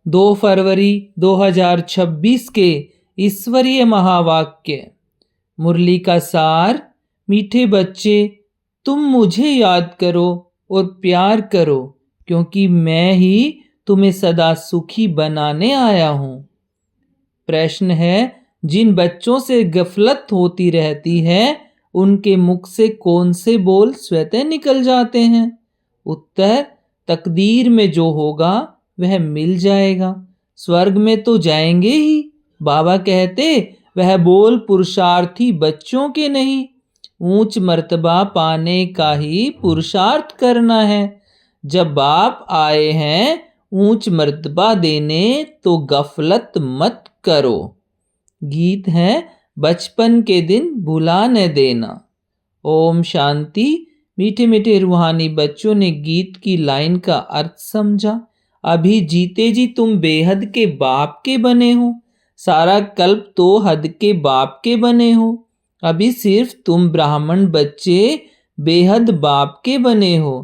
2 फरवरी 2026 के ईश्वरीय महावाक्य। मुरली का सार। मीठे बच्चे, तुम मुझे याद करो और प्यार करो, क्योंकि मैं ही तुम्हें सदा सुखी बनाने आया हूँ। प्रश्न है, जिन बच्चों से गफलत होती रहती है उनके मुख से कौन से बोल स्वतः निकल जाते हैं? उत्तर, तकदीर में जो होगा वह मिल जाएगा। स्वर्ग में तो जाएंगे ही। बाबा कहते, वह बोल पुरुषार्थी बच्चों के नहीं, ऊंच मर्तबा पाने का ही पुरुषार्थ करना है। जब बाप आए हैं ऊंच मर्तबा देने, तो गफलत मत करो। गीत है, बचपन के दिन भुला न देना। ओम शांति। मीठे मीठे रूहानी बच्चों ने गीत की लाइन का अर्थ समझा। अभी जीते जी तुम बेहद के बाप के बने हो। सारा कल्प तो हद के बाप के बने हो। अभी सिर्फ तुम ब्राह्मण बच्चे बेहद बाप के बने हो।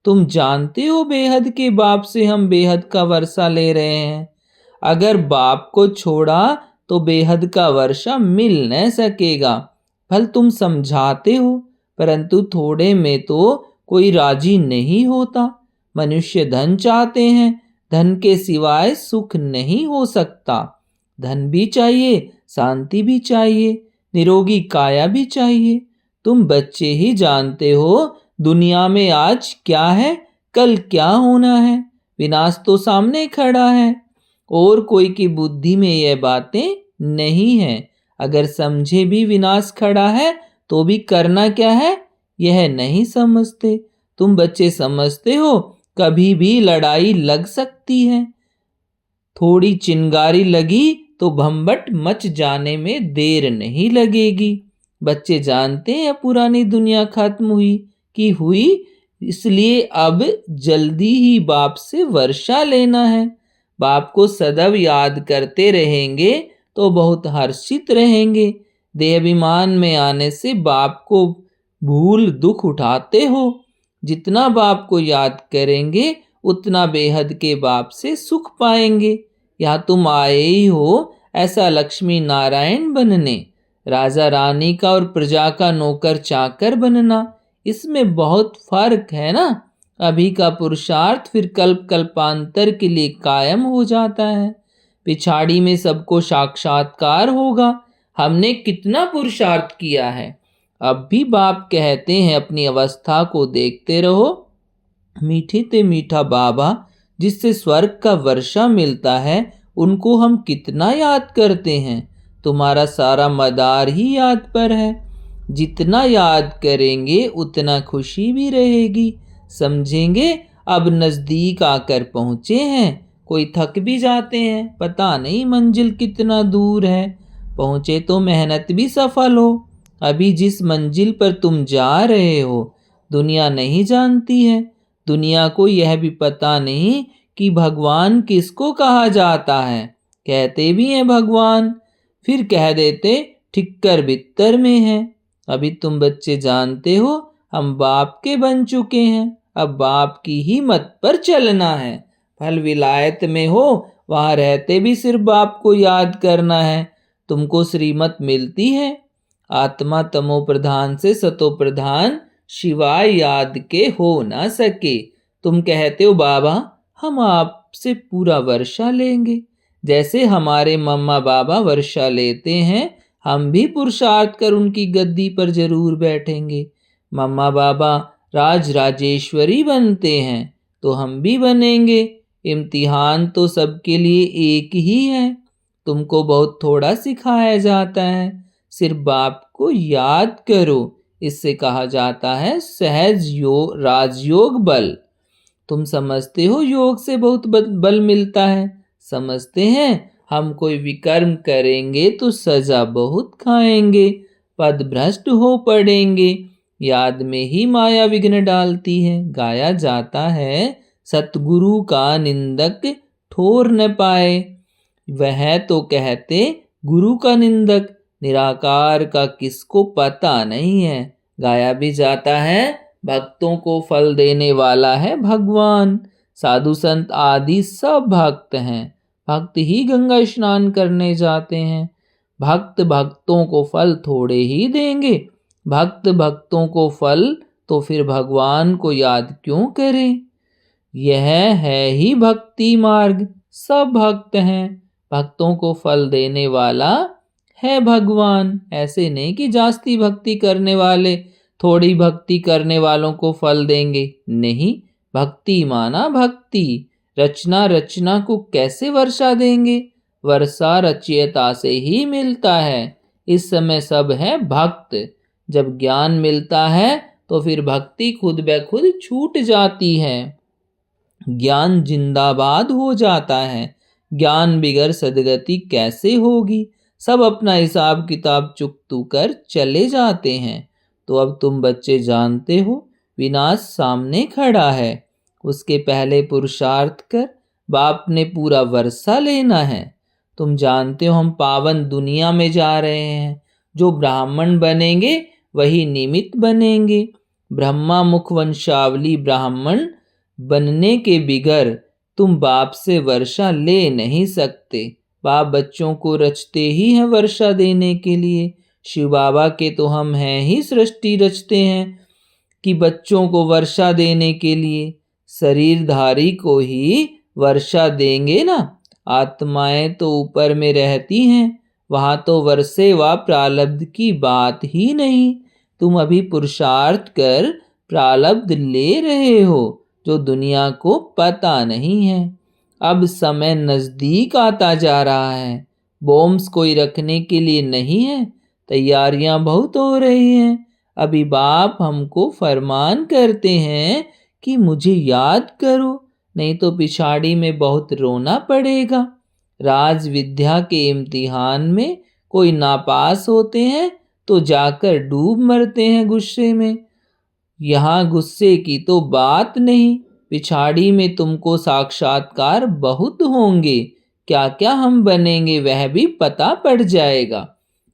तुम जानते हो बेहद के बाप से हम बेहद का वर्षा ले रहे हैं। अगर बाप को छोड़ा तो बेहद का वर्षा मिल न सकेगा। भल तुम समझाते हो, परंतु थोड़े में तो कोई राजी नहीं होता। मनुष्य धन चाहते हैं, धन के सिवाय सुख नहीं हो सकता। धन भी चाहिए, शांति भी चाहिए, निरोगी काया भी चाहिए। तुम बच्चे ही जानते हो दुनिया में आज क्या है, कल क्या होना है। विनाश तो सामने खड़ा है, और कोई की बुद्धि में यह बातें नहीं है। अगर समझे भी विनाश खड़ा है तो भी करना क्या है, यह नहीं समझते। तुम बच्चे समझते हो कभी भी लड़ाई लग सकती है। थोड़ी चिंगारी लगी तो भंबट मच जाने में देर नहीं लगेगी। बच्चे जानते हैं पुरानी दुनिया खत्म हुई, इसलिए अब जल्दी ही बाप से वर्षा लेना है। बाप को सदैव याद करते रहेंगे तो बहुत हर्षित रहेंगे। देहाभिमान में आने से बाप को भूल दुख उठाते हो। जितना बाप को याद करेंगे उतना बेहद के बाप से सुख पाएंगे। या तुम आए ही हो ऐसा लक्ष्मी नारायण बनने, राजा रानी का और प्रजा का नौकर चाकर बनना, इसमें बहुत फर्क है ना। अभी का पुरुषार्थ फिर कल्प कल्पांतर के लिए कायम हो जाता है। पिछाड़ी में सबको साक्षात्कार होगा। हमने कितना पुरुषार्थ किया है। अब भी बाप कहते हैं अपनी अवस्था को देखते रहो। मीठे ते मीठा बाबा जिससे स्वर्ग का वर्षा मिलता है, उनको हम कितना याद करते हैं। तुम्हारा सारा मदार ही याद पर है। जितना याद करेंगे उतना खुशी भी रहेगी। समझेंगे अब नज़दीक आकर पहुँचे हैं। कोई थक भी जाते हैं, पता नहीं मंजिल कितना दूर है। पहुँचे तो मेहनत भी सफल हो। अभी जिस मंजिल पर तुम जा रहे हो दुनिया नहीं जानती है। दुनिया को यह भी पता नहीं कि भगवान किसको कहा जाता है। कहते भी हैं भगवान, फिर कह देते ठिक्कर बित्तर में है। अभी तुम बच्चे जानते हो हम बाप के बन चुके हैं। अब बाप की ही मत पर चलना है। फल विलायत में हो वहां रहते भी सिर्फ बाप को याद करना है। तुमको श्रीमत मिलती है, आत्मा तमो प्रधान से सतो प्रधान, शिवाय याद के हो ना सके। तुम कहते हो बाबा हम आपसे पूरा वर्षा लेंगे। जैसे हमारे मम्मा बाबा वर्षा लेते हैं, हम भी पुरुषार्थ कर उनकी गद्दी पर जरूर बैठेंगे। मम्मा बाबा राज राजेश्वरी बनते हैं तो हम भी बनेंगे। इम्तिहान तो सबके लिए एक ही है। तुमको बहुत थोड़ा सिखाया जाता है। सिर्फ बाप को याद करो, इससे कहा जाता है सहज योग राजयोग बल। तुम समझते हो योग से बहुत बल मिलता है। समझते हैं हम कोई विकर्म करेंगे तो सजा बहुत खाएंगे, पद भ्रष्ट हो पड़ेंगे। याद में ही माया विघ्न डालती है। गाया जाता है सतगुरु का निंदक ठोर न पाए। वह तो कहते गुरु का निंदक, निराकार का किसको पता नहीं है। गाया भी जाता है भक्तों को फल देने वाला है भगवान। साधु संत आदि सब भक्त हैं, भक्त ही गंगा स्नान करने जाते हैं। भक्त भक्तों को फल थोड़े ही देंगे। भक्त भक्तों को फल तो फिर भगवान को याद क्यों करें। यह है ही भक्ति मार्ग। सब भक्त हैं, भक्तों को फल देने वाला है भगवान। ऐसे नहीं कि जास्ती भक्ति करने वाले थोड़ी भक्ति करने वालों को फल देंगे। नहीं, भक्ति माना भक्ति। रचना रचना को कैसे वर्षा देंगे। वर्षा रचयिता से ही मिलता है। इस समय सब है भक्त। जब ज्ञान मिलता है तो फिर भक्ति खुद ब खुद छूट जाती है। ज्ञान जिंदाबाद हो जाता है। ज्ञान बिगर सदगति कैसे होगी। सब अपना हिसाब किताब चुकतू कर चले जाते हैं। तो अब तुम बच्चे जानते हो, विनाश सामने खड़ा है। उसके पहले पुरुषार्थ कर बाप ने पूरा वर्षा लेना है। तुम जानते हो हम पावन दुनिया में जा रहे हैं। जो ब्राह्मण बनेंगे वही निमित्त बनेंगे। ब्रह्मा मुख वंशावली ब्राह्मण बनने के बिगर तुम बाप से वर्षा ले नहीं सकते। बाप बच्चों को रचते ही हैं वर्षा देने के लिए। शिव बाबा के तो हम हैं ही सृष्टि रचते हैं कि बच्चों को वर्षा देने के लिए। शरीरधारी को ही वर्षा देंगे ना। आत्माएं तो ऊपर में रहती हैं, वहां तो वर्षे व प्रारब्ध की बात ही नहीं। तुम अभी पुरुषार्थ कर प्रारब्ध ले रहे हो जो दुनिया को पता नहीं है। अब समय नजदीक आता जा रहा है। बॉम्ब्स कोई रखने के लिए नहीं है, तैयारियां बहुत हो रही हैं। अभी बाप हमको फरमान करते हैं कि मुझे याद करो, नहीं तो पिछाड़ी में बहुत रोना पड़ेगा। राज विद्या के इम्तिहान में कोई नापास होते हैं तो जाकर डूब मरते हैं गुस्से में। यहाँ गुस्से की तो बात नहीं, पिछाड़ी में तुमको साक्षात्कार बहुत होंगे। क्या क्या हम बनेंगे वह भी पता पड़ जाएगा।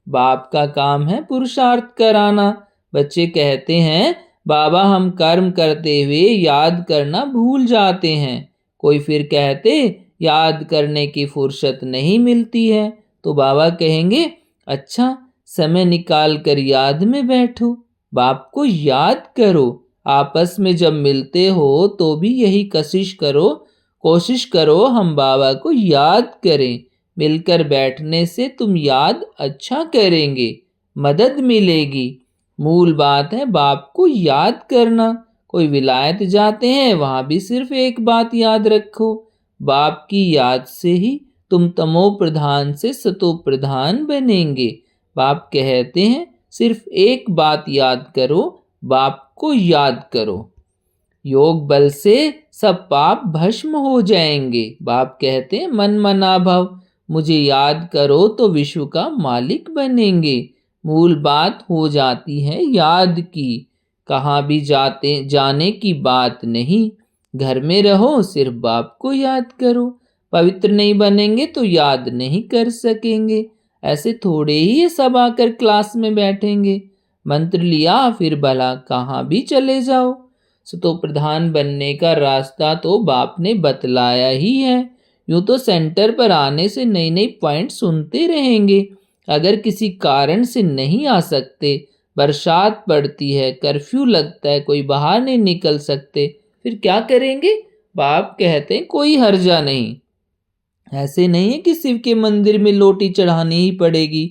बाप का काम है पुरुषार्थ कराना। बच्चे कहते हैं बाबा हम कर्म करते हुए याद करना भूल जाते हैं। कोई फिर कहते याद करने की फुर्सत नहीं मिलती है। तो बाबा कहेंगे अच्छा समय निकाल कर याद में बैठो, बाप को याद करो। आपस में जब मिलते हो तो भी यही कोशिश करो हम बाबा को याद करें। मिलकर बैठने से तुम याद अच्छा करेंगे, मदद मिलेगी। मूल बात है बाप को याद करना। कोई विलायत जाते हैं वहां भी सिर्फ एक बात याद रखो, बाप की याद से ही तुम तमो प्रधान से सतो प्रधान बनेंगे। बाप कहते हैं सिर्फ एक बात याद करो, बाप को याद करो। योग बल से सब पाप भस्म हो जाएंगे। बाप कहते हैं मन मना भव, मुझे याद करो तो विश्व का मालिक बनेंगे। मूल बात हो जाती है याद की। कहाँ भी जाने की बात नहीं। घर में रहो सिर्फ बाप को याद करो। पवित्र नहीं बनेंगे तो याद नहीं कर सकेंगे। ऐसे थोड़े ही ये सब आकर क्लास में बैठेंगे। मंत्र लिया फिर भला कहाँ भी चले जाओ। सतो प्रधान बनने का रास्ता तो बाप ने बतलाया ही है। यूं तो सेंटर पर आने से नई नई पॉइंट सुनते रहेंगे। अगर किसी कारण से नहीं आ सकते, बरसात पड़ती है, कर्फ्यू लगता है, कोई बाहर नहीं निकल सकते, फिर क्या करेंगे। बाप कहते हैं कोई हर्जा नहीं। ऐसे नहीं है कि शिव के मंदिर में लोटी चढ़ानी ही पड़ेगी।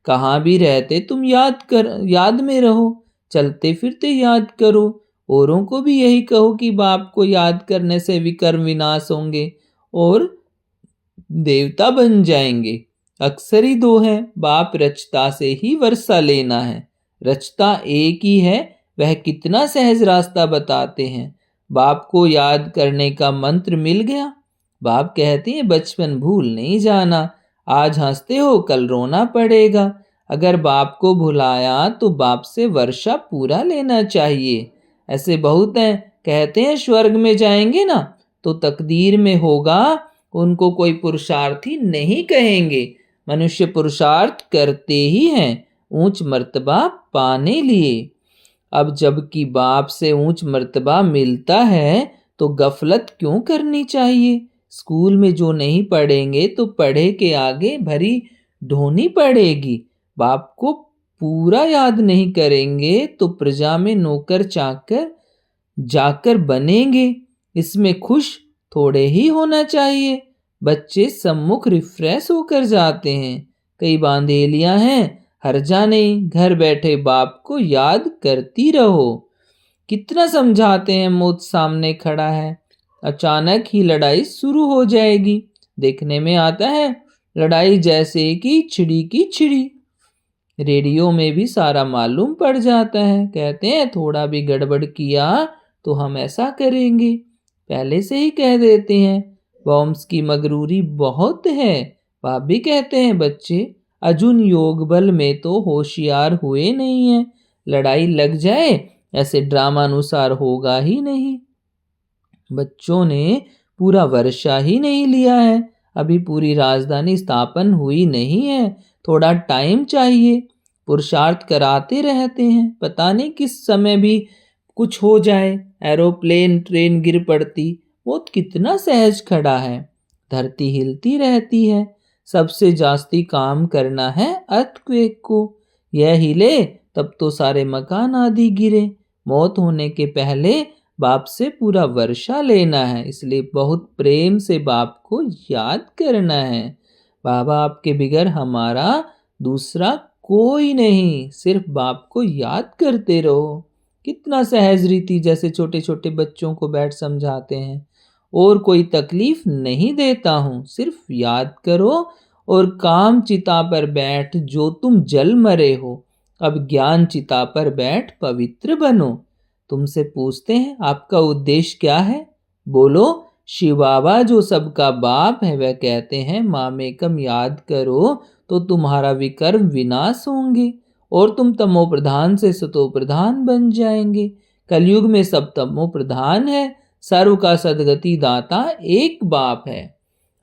कहाँ भी रहते तुम याद में रहो, चलते फिरते याद करो। औरों को भी यही कहो कि बाप को याद करने से विकर्म विनाश होंगे और देवता बन जाएंगे। अक्सर ही दो है, बाप रचता से ही वर्षा लेना है। रचता एक ही है, वह कितना सहज रास्ता बताते हैं। बाप को याद करने का मंत्र मिल गया। बाप कहते हैं बचपन भूल नहीं जाना। आज हंसते हो कल रोना पड़ेगा। अगर बाप को भुलाया तो बाप से वर्षा पूरा लेना चाहिए। ऐसे बहुत हैं, कहते हैं स्वर्ग में जाएंगे ना तो तकदीर में होगा, उनको कोई पुरुषार्थी नहीं कहेंगे। मनुष्य पुरुषार्थ करते ही हैं ऊंच मर्तबा पाने लिए। अब जबकि बाप से ऊंच मर्तबा मिलता है तो गफलत क्यों करनी चाहिए। स्कूल में जो नहीं पढ़ेंगे तो पढ़े के आगे भरी ढोनी पड़ेगी। बाप को पूरा याद नहीं करेंगे तो प्रजा में नौकर चाकर जाकर बनेंगे। इसमें खुश थोड़े ही होना चाहिए। बच्चे सम्मुख रिफ्रेश होकर जाते हैं। कई बांधेलियां हैं, हर्जा नहीं, घर बैठे बाप को याद करती रहो। कितना समझाते हैं, मौत सामने खड़ा है। अचानक ही लड़ाई शुरू हो जाएगी। देखने में आता है लड़ाई जैसे कि छिड़ी की छिड़ी। रेडियो में भी सारा मालूम पड़ जाता है। कहते हैं थोड़ा भी गड़बड़ किया तो हम ऐसा करेंगे। पहले से ही कह देते हैं। बॉम्ब्स की मगरूरी बहुत है। बाप भी कहते हैं बच्चे अर्जुन योग बल में तो होशियार हुए नहीं है। लड़ाई लग जाए ऐसे ड्रामानुसार होगा ही नहीं। बच्चों ने पूरा वर्षा ही नहीं लिया है। अभी पूरी राजधानी स्थापन हुई नहीं है। थोड़ा टाइम चाहिए। पुरुषार्थ कराते रहते हैं। पता नहीं किस समय भी कुछ हो जाए। एरोप्लेन ट्रेन गिर पड़ती। वो कितना सहज खड़ा है। धरती हिलती रहती है। सबसे जास्ती काम करना है अर्थक्वेक को। यह हिले तब तो सारे मकान आदि गिरे। मौत होने के पहले बाप से पूरा वर्षा लेना है। इसलिए बहुत प्रेम से बाप को याद करना है। बाबा आपके बिगर हमारा दूसरा कोई नहीं। सिर्फ बाप को याद करते रहो। कितना सहज रीति जैसे छोटे छोटे बच्चों को बैठ समझाते हैं। और कोई तकलीफ नहीं देता हूँ, सिर्फ याद करो और काम चिता पर बैठ जो तुम जल मरे हो। अब ज्ञान चिता पर बैठ पवित्र बनो। तुमसे पूछते हैं आपका उद्देश्य क्या है? बोलो। शिव बाबा जो सबका बाप है वह कहते हैं मामेकम याद करो तो तुम्हारा विकर्म विनाश होंगे और तुम तमो प्रधान से सतो प्रधान बन जाएंगे। कलयुग में सब तमो प्रधान है। सर्व का सदगति दाता एक बाप है।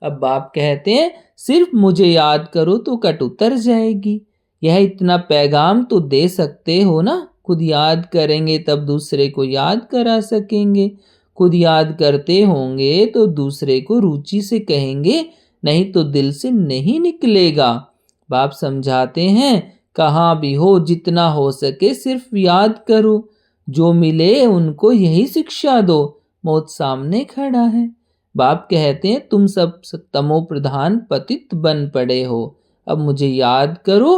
अब बाप कहते हैं सिर्फ मुझे याद करो तो कट उतर जाएगी। यह इतना पैगाम तो दे सकते हो ना। खुद याद करेंगे तब दूसरे को याद करा सकेंगे। खुद याद करते होंगे तो दूसरे को रुचि से कहेंगे, नहीं तो दिल से नहीं निकलेगा। बाप समझाते हैं कहाँ भी हो जितना हो सके सिर्फ याद करो। जो मिले उनको यही शिक्षा दो। मौत सामने खड़ा है। बाप कहते हैं तुम सब तमो प्रधान पतित बन पड़े हो। अब मुझे याद करो,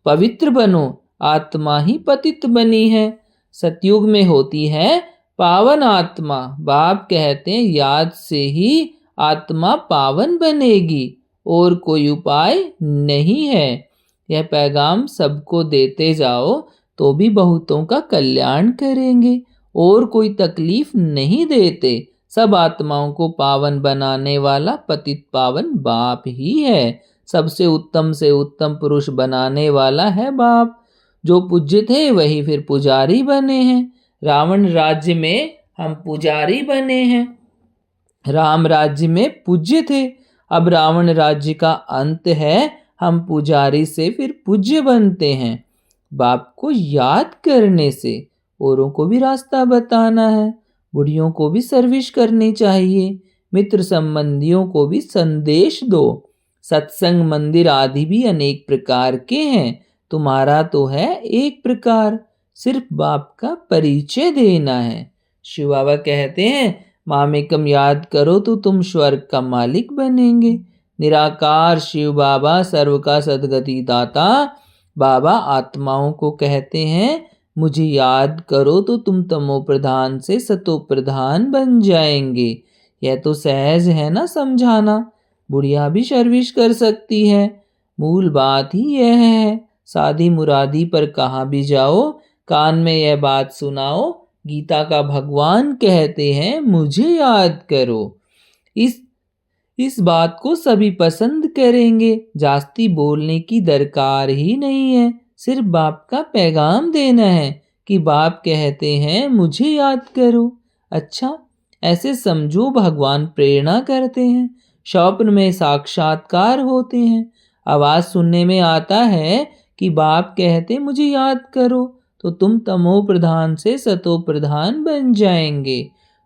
पवित्र बनो। आत्मा ही पतित बनी है। सतयुग में होती है पावन आत्मा। बाप कहते हैं याद से ही आत्मा पावन बनेगी और कोई उपाय नहीं है। यह पैगाम सबको देते जाओ तो भी बहुतों का कल्याण करेंगे और कोई तकलीफ नहीं देते। सब आत्माओं को पावन बनाने वाला पतित पावन बाप ही है। सबसे उत्तम से उत्तम पुरुष बनाने वाला है बाप। जो पूज्य थे वही फिर पुजारी बने हैं। रावण राज्य में हम पुजारी बने हैं। राम राज्य में पूज्य थे। अब रावण राज्य का अंत है। हम पुजारी से फिर पूज्य बनते हैं। बाप को याद करने से औरों को भी रास्ता बताना है। बुढ़ियों को भी सर्विस करनी चाहिए। मित्र संबंधियों को भी संदेश दो। सत्संग मंदिर आदि भी अनेक प्रकार के हैं। तुम्हारा तो है एक प्रकार। सिर्फ बाप का परिचय देना है। शिव बाबा कहते हैं मामेकम याद करो तो तुम स्वर्ग का मालिक बनेंगे। निराकार शिव बाबा सर्व का सदगति दाता। बाबा आत्माओं को कहते हैं मुझे याद करो तो तुम तमो प्रधान से सतो प्रधान बन जाएंगे। यह तो सहज है ना समझाना। बुढ़िया भी सर्विस कर सकती है। मूल बात ही यह है। शादी मुरादी पर कहाँ भी जाओ कान में यह बात सुनाओ। गीता का भगवान कहते हैं मुझे याद करो। इस बात को सभी पसंद करेंगे। जास्ती बोलने की दरकार ही नहीं है। सिर्फ बाप का पैगाम देना है कि बाप कहते हैं मुझे याद करो। अच्छा ऐसे समझो भगवान प्रेरणा करते हैं। स्वप्न में साक्षात्कार होते हैं। आवाज सुनने में आता है कि बाप कहते मुझे याद करो तो तुम तमो प्रधान से सतो प्रधान बन जाएंगे।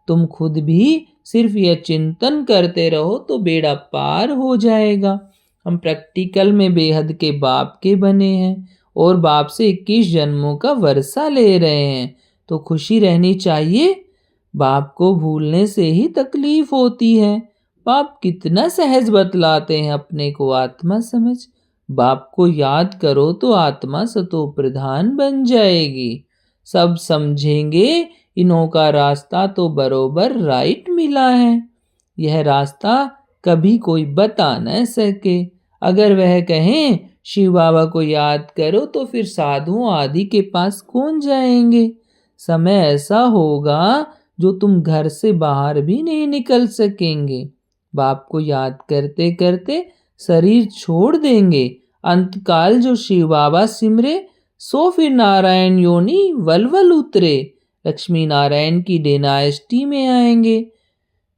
तुम खुद भी सिर्फ यह चिंतन करते रहो तो बेड़ा पार हो जाएगा। हम प्रैक्टिकल में बेहद के बाप के बने हैं और बाप से 21 जन्मों का वर्षा ले रहे हैं, तो खुशी रहनी चाहिए। बाप को भूलने से ही तकलीफ होती है। बाप कितना सहज बतलाते हैं अपने को आत्मा समझ। बाप को याद करो तो आत्मा सतो प्रधान बन जाएगी। सब समझेंगे इन्हों का रास्ता तो बरोबर राइट मिला है। यह रास्ता कभी कोई बता न सके। अगर वह कहें शिव बाबा को याद करो तो फिर साधुओं आदि के पास कौन जाएंगे। समय ऐसा होगा जो तुम घर से बाहर भी नहीं निकल सकेंगे। बाप को याद करते करते शरीर छोड़ देंगे। अंतकाल जो शिव बाबा सिमरे सो फिर नारायण योनि वलवल उतरे। लक्ष्मी नारायण की डायनेस्टी में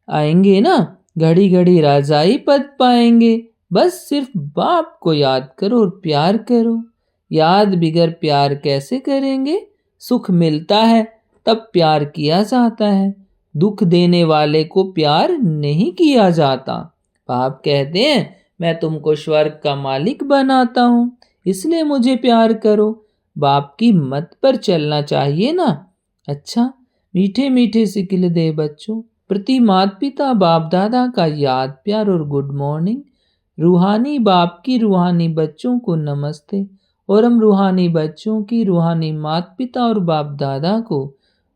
आएंगे ना, घड़ी घड़ी राजाई पद पाएंगे। बस सिर्फ बाप को याद करो और प्यार करो। याद बिगर प्यार कैसे करेंगे। सुख मिलता है तब प्यार किया जाता है। दुख देने वाले को प्यार नहीं किया जाता। बाप कहते हैं मैं तुमको स्वर्ग का मालिक बनाता हूँ, इसलिए मुझे प्यार करो। बाप की मत पर चलना चाहिए ना। अच्छा, मीठे मीठे सिकिल दे बच्चों, प्रति माता पिता बाप दादा का याद प्यार और गुड मॉर्निंग। रूहानी बाप की रूहानी बच्चों को नमस्ते और हम रूहानी बच्चों की रूहानी माता पिता और बाप दादा को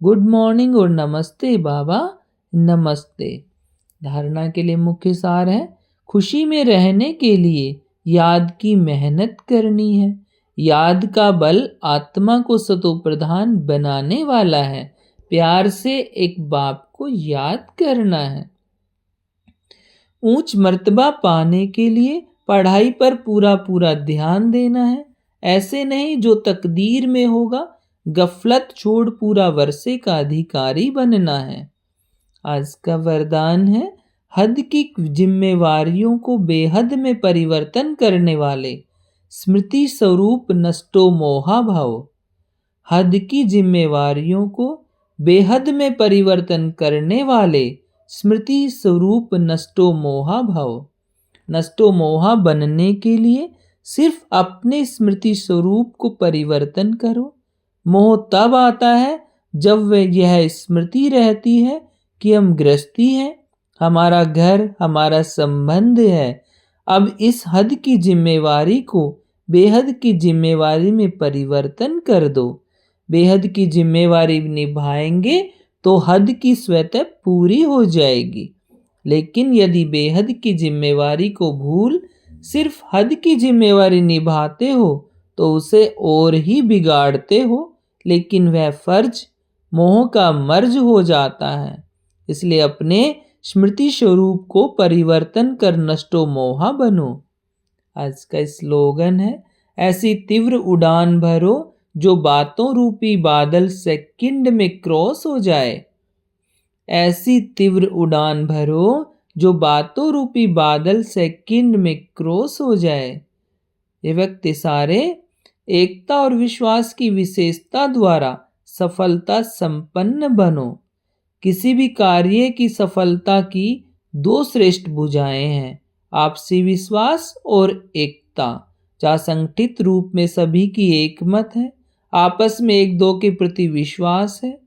गुड मॉर्निंग और नमस्ते बाबा नमस्ते। धारणा के लिए मुख्य सार है, खुशी में रहने के लिए याद की मेहनत करनी है। याद का बल आत्मा को सतो प्रधान बनाने वाला है। प्यार से एक बाप को याद करना है। ऊंच मर्तबा पाने के लिए पढ़ाई पर पूरा पूरा ध्यान देना है। ऐसे नहीं जो तकदीर में होगा, गफलत छोड़ पूरा वर्षे का अधिकारी बनना है। आज का वरदान है, हद की जिम्मेवारियों को बेहद में परिवर्तन करने वाले स्मृति स्वरूप नष्टो मोहा भाव। हद की जिम्मेवारियों को बेहद में परिवर्तन करने वाले स्मृति स्वरूप नष्टो मोहा भाव। नष्टो मोहा बनने के लिए सिर्फ अपने स्मृति स्वरूप को परिवर्तन करो। मोह तब आता है जब वह यह स्मृति रहती है कि हम गृहस्थी हैं, हमारा घर हमारा संबंध है। अब इस हद की जिम्मेवारी को बेहद की जिम्मेवारी में परिवर्तन कर दो। बेहद की जिम्मेवारी निभाएंगे तो हद की स्वतः पूरी हो जाएगी। लेकिन यदि बेहद की जिम्मेवारी को भूल सिर्फ हद की जिम्मेवारी निभाते हो तो उसे और ही बिगाड़ते हो। लेकिन वह फर्ज मोह का मर्ज हो जाता है। इसलिए अपने स्मृति स्वरूप को परिवर्तन कर नष्टो मोहा बनो। आज का स्लोगन है, ऐसी तीव्र उड़ान भरो जो बातों रूपी बादल सेकंड में क्रॉस हो जाए। ऐसी तीव्र उड़ान भरो जो बातों रूपी बादल सेकंड में क्रॉस हो जाए। ये व्यक्ति सारे एकता और विश्वास की विशेषता द्वारा सफलता संपन्न बनो। किसी भी कार्य की सफलता की दो श्रेष्ठ भुजाएं हैं, आपसी विश्वास और एकता। जहाँ संगठित रूप में सभी की एकमत है, आपस में एक दो के प्रति विश्वास है,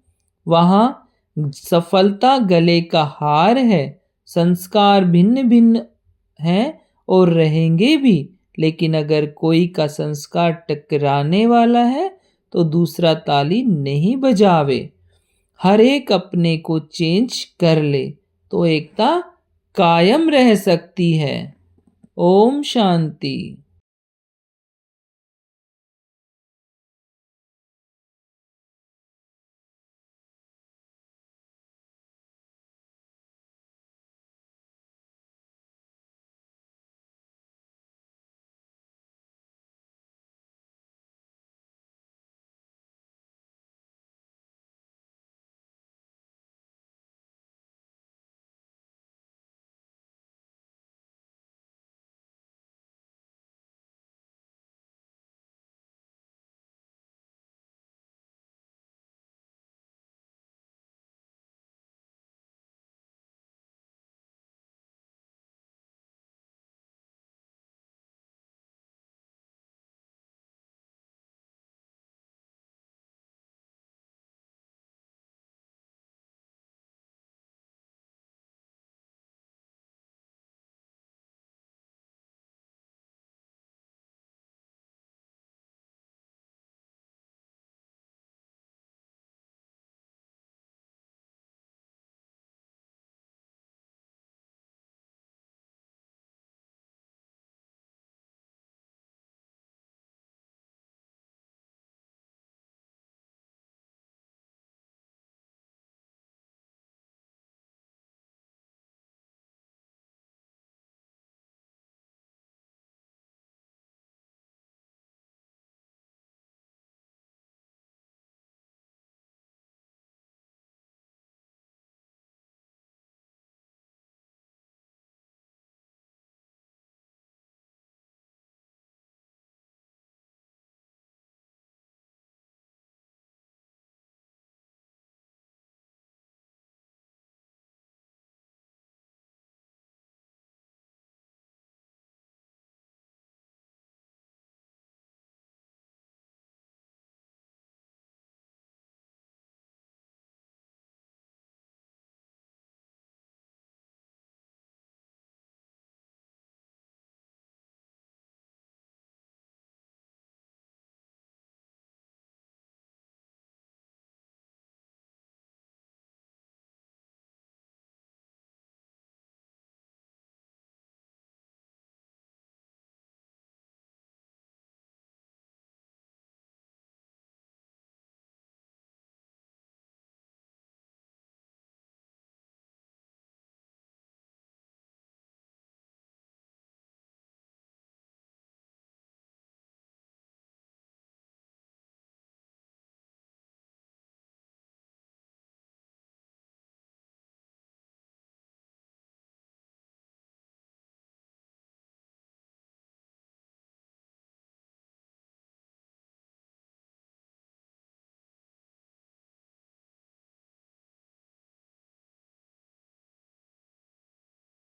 वहाँ सफलता गले का हार है। संस्कार भिन्न भिन्न हैं और रहेंगे भी, लेकिन अगर कोई का संस्कार टकराने वाला है तो दूसरा ताली नहीं बजावे। हर एक अपने को चेंज कर ले तो एकता कायम रह सकती है। ओम शांति।